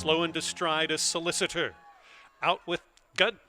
slow into stride is Solicitor. Out with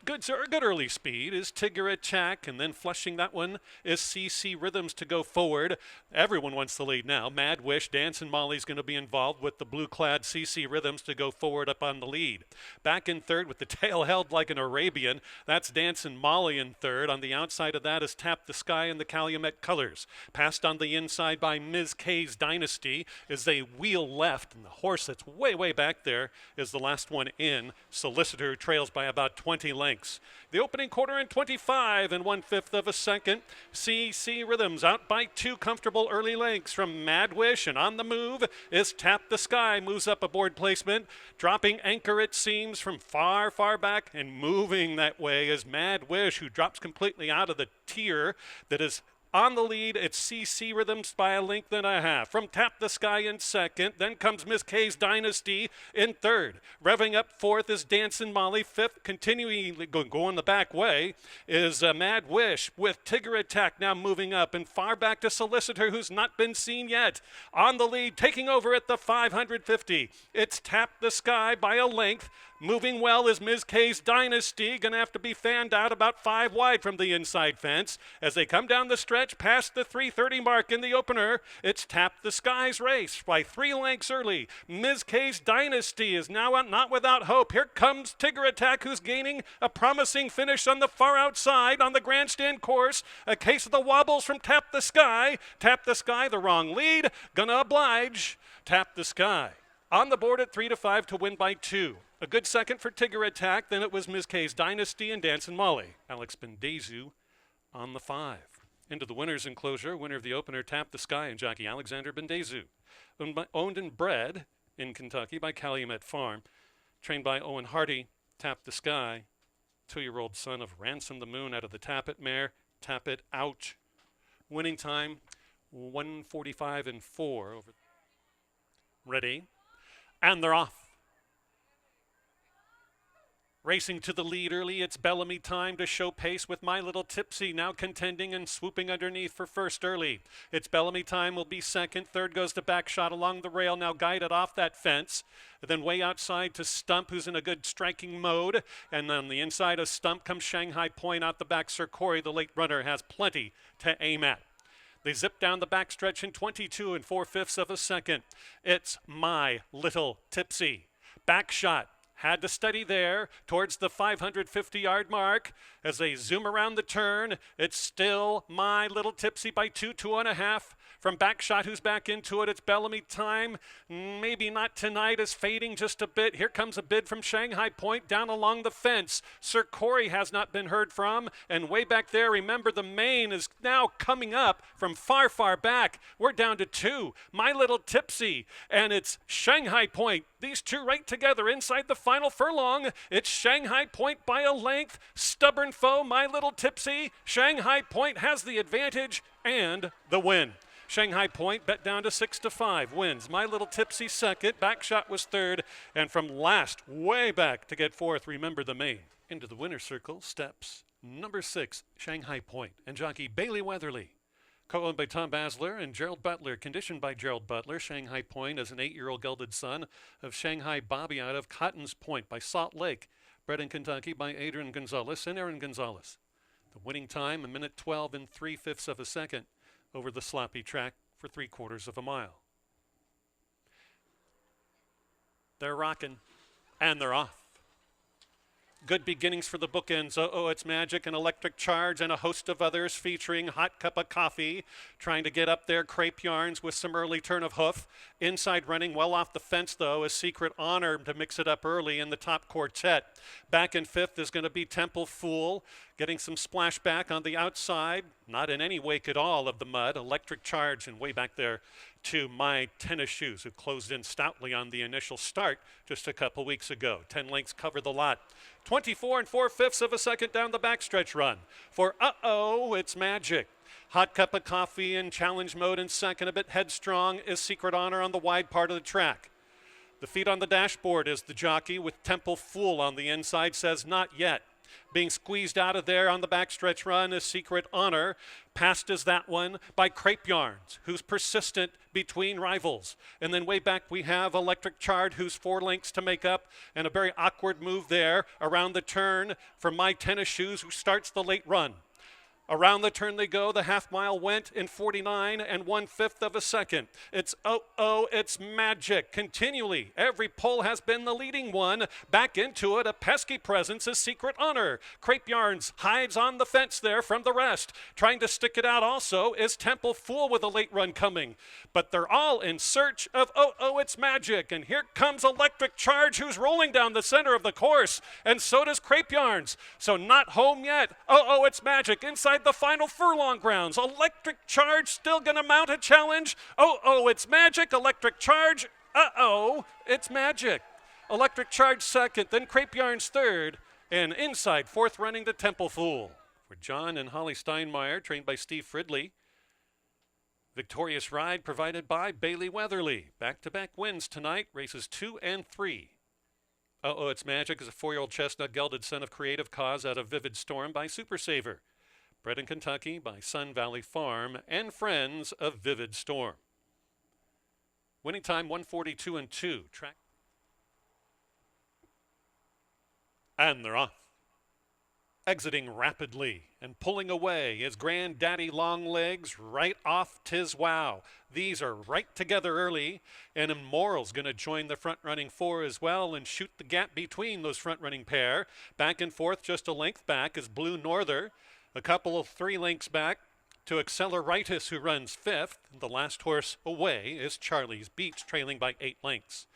good early speed is Tigger Attack, and then flushing that one is CC Rhythms to go forward. Everyone wants the lead now. Mad Wish, Dancin' Molly's going to be involved with the blue-clad CC Rhythms to go forward up on the lead. Back in third with the tail held like an Arabian. That's Dancin' Molly in third. On the outside of that is Tap the Sky and the Calumet Colors. Passed on the inside by Ms. K's Dynasty as they wheel left, and the horse that's way back there is the last one in. Solicitor trails by about 20 lengths. The opening quarter in 25 and 1/5 of a second. CC Rhythms out by 2 comfortable early lengths from Mad Wish, and on the move is Tap the Sky. Moves up aboard placement, dropping Anchor it seems from far back, and moving that way is Mad Wish, who drops completely out of the tier that is on the lead. It's CC Rhythms by a length and a half. From Tap the Sky in second. Then comes Miss K's Dynasty in third. Revving up fourth is Dancin' Molly. Fifth, continuing going the back way, is Mad Wish with Tigger Attack now moving up. And far back to Solicitor, who's not been seen yet. On the lead, taking over at the 550. It's Tap the Sky by a length. Moving well is Ms. K's Dynasty. Going to have to be fanned out about 5 wide from the inside fence. As they come down the stretch past the 3:30 mark in the opener, it's Tap the Sky's race by 3 lengths early. Ms. K's Dynasty is now not without hope. Here comes Tigger Attack, who's gaining a promising finish on the far outside on the grandstand course. A case of the wobbles from Tap the Sky. Tap the Sky, the wrong lead. Gonna oblige Tap the Sky. On the board at 3-5 to win by 2. A good second for Tigger Attack. Then it was Ms. K's Dynasty and Dancin' Molly. Alex Bendezu on the 5. Into the winner's enclosure, winner of the opener, Tap the Sky, and jockey Alexander Bendezu. Owned and bred in Kentucky by Calumet Farm. Trained by Owen Hardy, Tap the Sky. 2-year-old son of Ransom the Moon out of the Tap It mare. Tap It Out. Winning time, 1:45 and 4. Over. Ready. And they're off. Racing to the lead early, it's Bellamy Time to show pace with My Little Tipsy now contending and swooping underneath for first early. It's Bellamy Time will be second. Third goes to Backshot along the rail, now guided off that fence. Then way outside to Stump, who's in a good striking mode. And on the inside of Stump comes Shanghai Point. Out the back, Sir Corey, the late runner, has plenty to aim at. They zip down the backstretch in 22 and 4/5 of a second. It's My Little Tipsy. Backshot had to steady there towards the 550-yard mark. As they zoom around the turn, it's still My Little Tipsy by 2.5. From Backshot, who's back into it, it's Bellamy Time. Maybe not tonight, is fading just a bit. Here comes a bid from Shanghai Point down along the fence. Sir Corey has not been heard from. And way back there, remember, the main is now coming up from far back. We're down to 2. My Little Tipsy, and it's Shanghai Point. These two right together inside the final furlong. It's Shanghai Point by a length. Stubborn foe, My Little Tipsy. Shanghai Point has the advantage and the win. Shanghai Point bet down to 6-5, wins. My Little Tipsy second, Backshot was third, and from last, way back to get fourth, remember the main. Into the winner's circle steps number 6, Shanghai Point, and jockey Bailey Weatherly. Co-owned by Tom Basler and Gerald Butler, conditioned by Gerald Butler. Shanghai Point is an 8-year-old gelded son of Shanghai Bobby out of Cotton's Point by Salt Lake, bred in Kentucky by Adrian Gonzalez and Aaron Gonzalez. The winning time, 1:12 and 3/5 of a second. Over the sloppy track for 3/4 of a mile. They're rocking, and they're off. Good beginnings for the bookends. Oh, It's Magic, and Electric Charge, and a host of others featuring Hot Cup of Coffee, trying to get up there, Crepe Yarns with some early turn of hoof. Inside running well off the fence, though, is Secret Honor to mix it up early in the top quartet. Back in 5th is going to be Temple Fool, getting some splashback on the outside, not in any wake at all of the mud. Electric Charge, and way back there to My Tennis Shoes, who closed in stoutly on the initial start just a couple weeks ago. 10 lengths cover the lot. 24 and 4/5 of a second down the backstretch run for It's Magic. Hot Cup of Coffee in challenge mode in second. A bit headstrong is Secret Honor on the wide part of the track. The feet on the dashboard is the jockey with Temple Fool on the inside, says not yet. Being squeezed out of there on the backstretch run is Secret Honor. Passed is that one by Crepe Yarns, who's persistent between rivals. And then way back we have Electric Chard, who's 4 lengths to make up, and a very awkward move there around the turn for My Tennis Shoes, who starts the late run. Around the turn they go. The half mile went in 49 and 1/5 of a second. It's it's magic. Continually, every pole has been the leading one. Back into it, a pesky presence is Secret Honor. Crepe Yarns hides on the fence there from the rest. Trying to stick it out also is Temple Fool with a late run coming. But they're all in search of it's magic. And here comes Electric Charge, who's rolling down the center of the course. And so does Crepe Yarns. So not home yet. It's magic inside the final furlong grounds. Electric Charge still going to mount a challenge. It's magic. Electric Charge. It's magic. Electric Charge second, then Crepe Yarns third, and inside fourth running to Temple Fool. For John and Holly Steinmeier, trained by Steve Fridley. Victorious ride provided by Bailey Weatherly. Back-to-back wins tonight, races 2 and 3. It's magic is a 4-year-old chestnut gelded son of Creative Cause out of Vivid Storm by Super Saver. Bred in Kentucky by Sun Valley Farm and friends of Vivid Storm. Winning time 1:42 and 2. Track. And they're off. Exiting rapidly and pulling away is Granddaddy Longlegs right off Tiz Wow. These are right together early, and Immoral's going to join the front-running 4 as well and shoot the gap between those front-running pair. Back and forth, just a length back, is Blue Norther. A couple of 3 lengths back to Acceleritis, who runs 5th. The last horse away is Charlie's Beach, trailing by 8 lengths.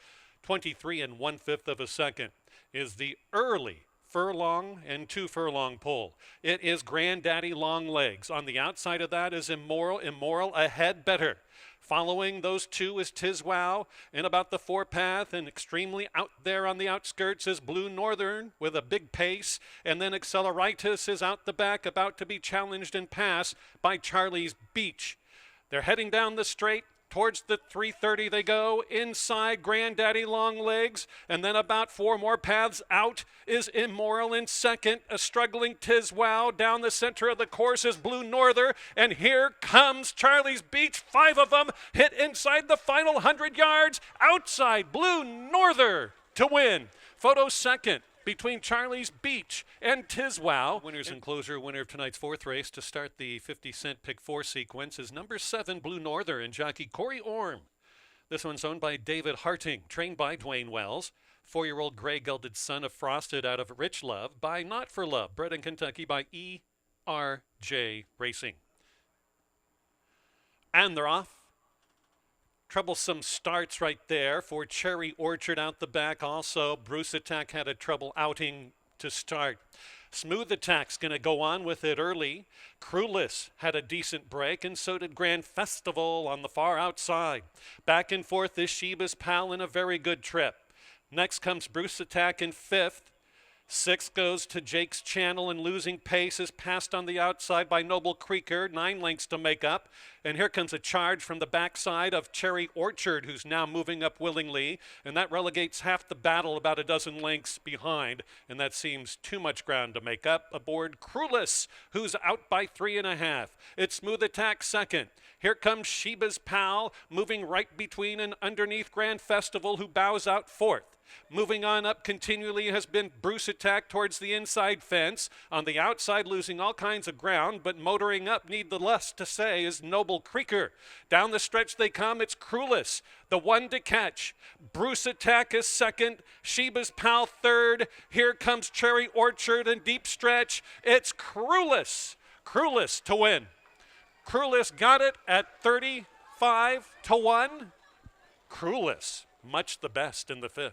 23 and 1/5 of a second is the early furlong and 2 furlong pull. It is Granddaddy Longlegs. On the outside of that is Immoral ahead better. Following those 2 is Tiz Wow in about the 4 path, and extremely out there on the outskirts is Blue Northern with a big pace, and then Acceleritis is out the back, about to be challenged and passed by Charlie's Beach. They're heading down the straight. Towards the 330 they go, inside Granddaddy Longlegs, and then about 4 more paths out is Immoral in second. A struggling Tiz Wow. Down the center of the course is Blue Norther, and here comes Charlie's Beach. 5 of them hit inside the final 100 yards. Outside Blue Norther to win. Photo second between Charlie's Beach and Tiz Wow. Winners and closer, winner of tonight's 4th race to start the 50-cent pick 4 sequence is number 7, Blue Norther, and jockey Corey Orm. This one's owned by David Harting, trained by Dwayne Wells. 4-year-old gray gelded son of Frosted out of Rich Love by Not For Love, bred in Kentucky by E.R.J. Racing. And they're off. Troublesome starts right there for Cherry Orchard out the back. Also, Bruce Attack had a trouble outing to start. Smooth Attack's going to go on with it early. Crewless had a decent break, and so did Grand Festival on the far outside. Back and forth is Sheba's Pal in a very good trip. Next comes Bruce Attack in 5th. 6 goes to Jake's Channel, and losing pace is passed on the outside by Noble Creeker, 9 lengths to make up. And here comes a charge from the backside of Cherry Orchard, who's now moving up willingly, and that relegates half the battle about a dozen lengths behind, and that seems too much ground to make up. Aboard Crewless, who's out by 3.5. It's Smooth Attack second. Here comes Sheba's Pal, moving right between and underneath Grand Festival, who bows out 4th. Moving on up continually has been Bruce Attack towards the inside fence. On the outside, losing all kinds of ground, but motoring up, needless to say, is Noble Creeker. Down the stretch they come, it's Crewless, the one to catch. Bruce Attack is second, Sheba's Pal third. Here comes Cherry Orchard and deep stretch. It's Crewless. Crewless to win. Crewless got it at 35 to 1. Crewless, much the best in the 5th.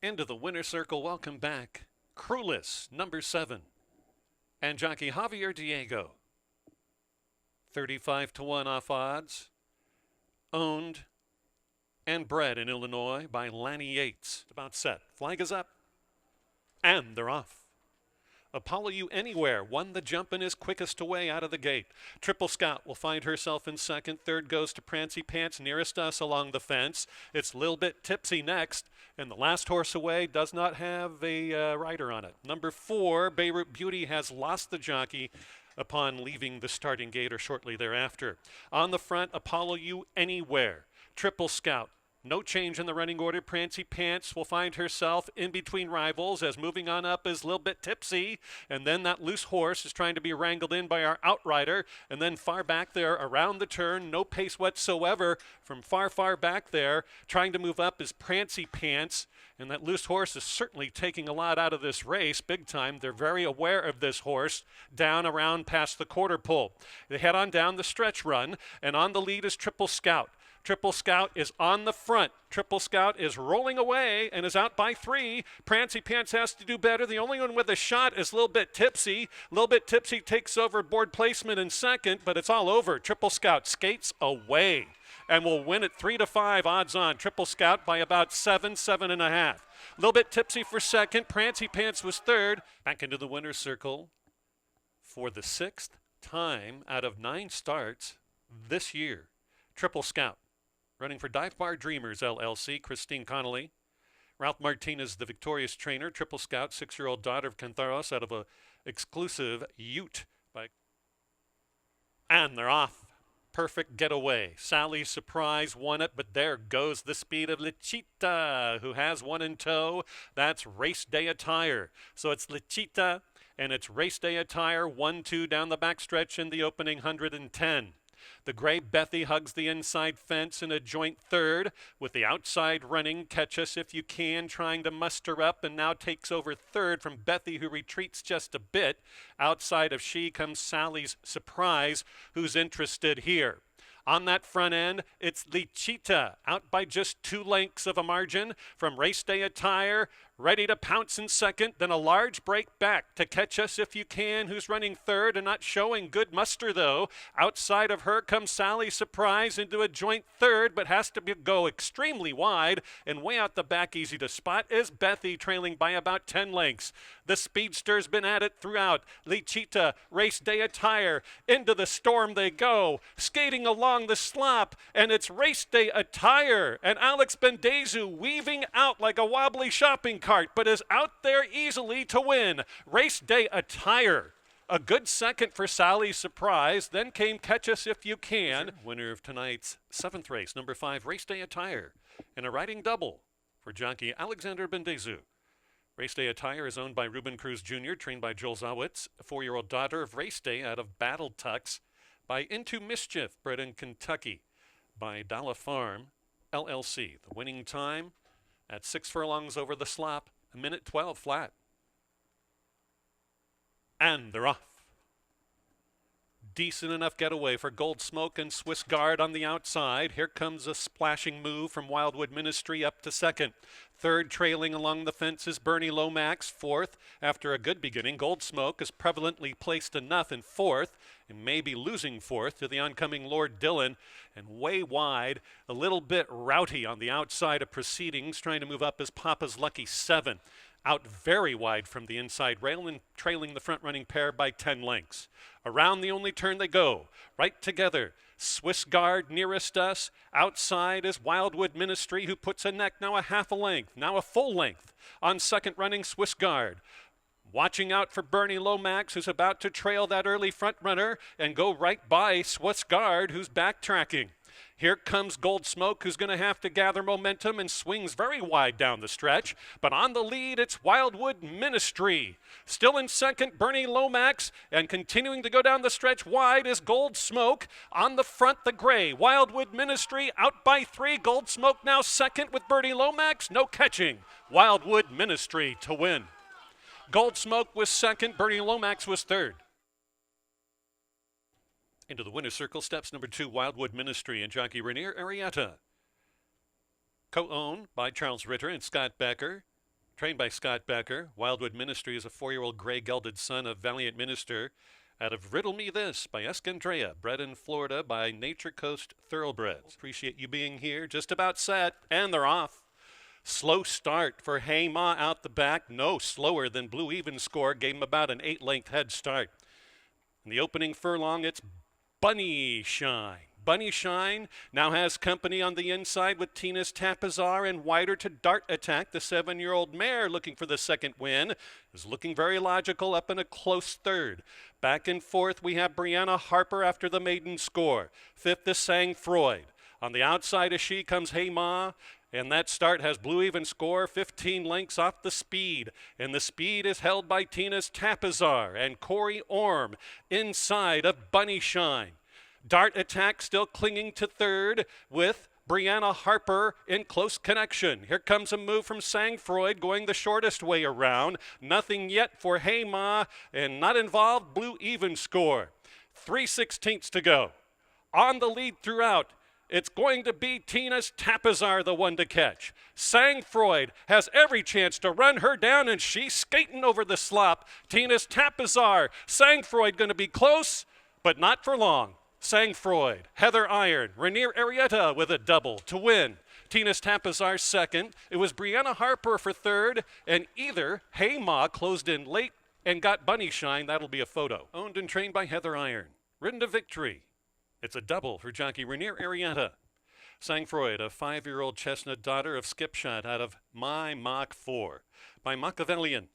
Into the winner's circle, welcome back, Crewless, number 7, and jockey Javier Diego. 35 to 1 off odds, owned and bred in Illinois by Lanny Yates. About set, flag is up, and they're off. Apollo You Anywhere won the jump and is quickest away out of the gate. Triple Scout will find herself in second. Third goes to Prancy Pants, nearest us along the fence. It's Lil Bit Tipsy next, and the last horse away does not have a rider on it. Number 4, Beirut Beauty, has lost the jockey upon leaving the starting gate or shortly thereafter. On the front, Apollo You Anywhere. Triple Scout. No change in the running order. Prancy Pants will find herself in between rivals as moving on up is a little bit tipsy. And then that loose horse is trying to be wrangled in by our outrider. And then far back there around the turn, no pace whatsoever from far, far back there. Trying to move up is Prancy Pants. And that loose horse is certainly taking a lot out of this race, big time. They're very aware of this horse down around past the quarter pole. They head on down the stretch run, and on the lead is Triple Scout. Triple Scout is on the front. Triple Scout is rolling away and is out by 3. Prancy Pants has to do better. The only one with a shot is Lil Bit Tipsy. Lil Bit Tipsy takes over board placement in second, but it's all over. Triple Scout skates away and will win at 3-5 odds on. Triple Scout by about 7.5. Lil Bit Tipsy for second. Prancy Pants was third. Back into the winner's circle for the 6th time out of 9 starts this year. Triple Scout. Running for Dive Bar Dreamers, LLC, Christine Connolly. Ralph Martinez, the victorious trainer. Triple Scout, 6-year-old daughter of Cantharos out of a exclusive Ute. And they're off. Perfect getaway. Sally's Surprise won it, but there goes the speed of Lichita, who has one in tow. That's Race Day Attire. So it's Lichita, and it's Race Day Attire, 1-2 down the backstretch in the opening 110. The gray Bethy hugs the inside fence in a joint third, with the outside running Catch Us If You Can trying to muster up, and now takes over third from Bethy, who retreats just a bit. Outside of she comes Sally's Surprise, who's interested here. On that front end, it's Lichita, out by just 2 lengths of a margin from Race Day Attire, ready to pounce in second, then a large break back to Catch Us If You Can, who's running third and not showing good muster, though. Outside of her comes Sally Surprise into a joint third, but has to go extremely wide, and way out the back, easy to spot, is Bethy, trailing by about 10 lengths. The speedster's been at it throughout. Lichita, Race Day Attire, into the storm they go, skating along the slop, and it's Race Day Attire, and Alex Bendezu weaving out like a wobbly shopping cart, but is out there easily to win. Race Day Attire. A good second for Sally's Surprise. Then came Catch Us If You Can. Winner of tonight's 7th race, number 5, Race Day Attire. And a riding double for jockey Alexander Bendezu. Race Day Attire is owned by Ruben Cruz Jr., trained by Joel Zawitz, a 4-year-old daughter of Race Day out of Battle Tux, by Into Mischief, bred in Kentucky, by Dalla Farm, LLC. The winning time at 6 furlongs over the slop, 1:12 flat. And they're off. Decent enough getaway for Gold Smoke and Swiss Guard on the outside. Here comes a splashing move from Wildwood Ministry up to second. Third, trailing along the fence, is Bernie Lomax. Fourth, after a good beginning, Gold Smoke is prevalently placed enough in fourth, and maybe losing fourth to the oncoming Lord Dillon. And way wide, a little bit rowdy on the outside of proceedings, trying to move up as Papa's Lucky 7. Out very wide from the inside rail and trailing the front-running pair by 10 lengths. Around the only turn they go, right together. Swiss Guard nearest us. Outside is Wildwood Ministry, who puts a neck, now a half a length, now a full length on second running Swiss Guard. Watching out for Bernie Lomax, who's about to trail that early front runner and go right by Swiss Guard, who's backtracking. Here comes Gold Smoke, who's going to have to gather momentum and swings very wide down the stretch. But on the lead, it's Wildwood Ministry. Still in second, Bernie Lomax. And continuing to go down the stretch wide is Gold Smoke. On the front, the gray. Wildwood Ministry out by 3. Gold Smoke now second with Bernie Lomax. No catching. Wildwood Ministry to win. Gold Smoke was second. Bernie Lomax was third. Into the winner's circle steps number 2, Wildwood Ministry and jockey Rainier Arietta. Co-owned by Charles Ritter and Scott Becker. Trained by Scott Becker. Wildwood Ministry is a 4-year-old gray gelded son of Valiant Minister out of Riddle Me This by Escandrea, bred in Florida by Nature Coast Thoroughbreds. Appreciate you being here. Just about set, and they're off. Slow start for Hey Ma out the back. No slower than Blue Even Score. Gave him about an 8-length head start. In the opening furlong, it's Bunny Shine. Bunny Shine now has company on the inside with Tina's Tapazar and wider to Dart Attack. The 7-year-old mare looking for the second win is looking very logical up in a close third. Back and forth we have Brianna Harper after the maiden score. Fifth is Sang Freud. On the outside of she comes Hey Ma. And that start has Blue Even Score 15 lengths off the speed. And the speed is held by Tina's Tapazar and Corey Orm inside of Bunny Shine. Dart Attack still clinging to third with Brianna Harper in close connection. Here comes a move from Sang Freud going the shortest way around. Nothing yet for Hey Ma and not involved Blue Even Score. 3/16 to go. On the lead throughout. It's going to be Tina's Tapazar, the one to catch. Sang Freud has every chance to run her down, and she's skating over the slop. Tina's Tapazar. Sang Freud going to be close, but not for long. Sang Freud, Heather Iron, Rainier Arietta with a double to win. Tina's Tapazar second. It was Brianna Harper for third, and either Hey Ma closed in late and got Bunny Shine. That'll be a photo. Owned and trained by Heather Iron. Ridden to victory. It's a double for jockey Rainier Arietta. Sang Freud, a 5-year-old chestnut daughter of Skipshot out of My Mach 4 by Machiavellian.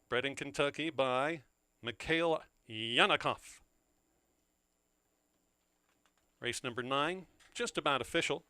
Bred in Kentucky by Mikhail Yanakov. Race number 9, just about official.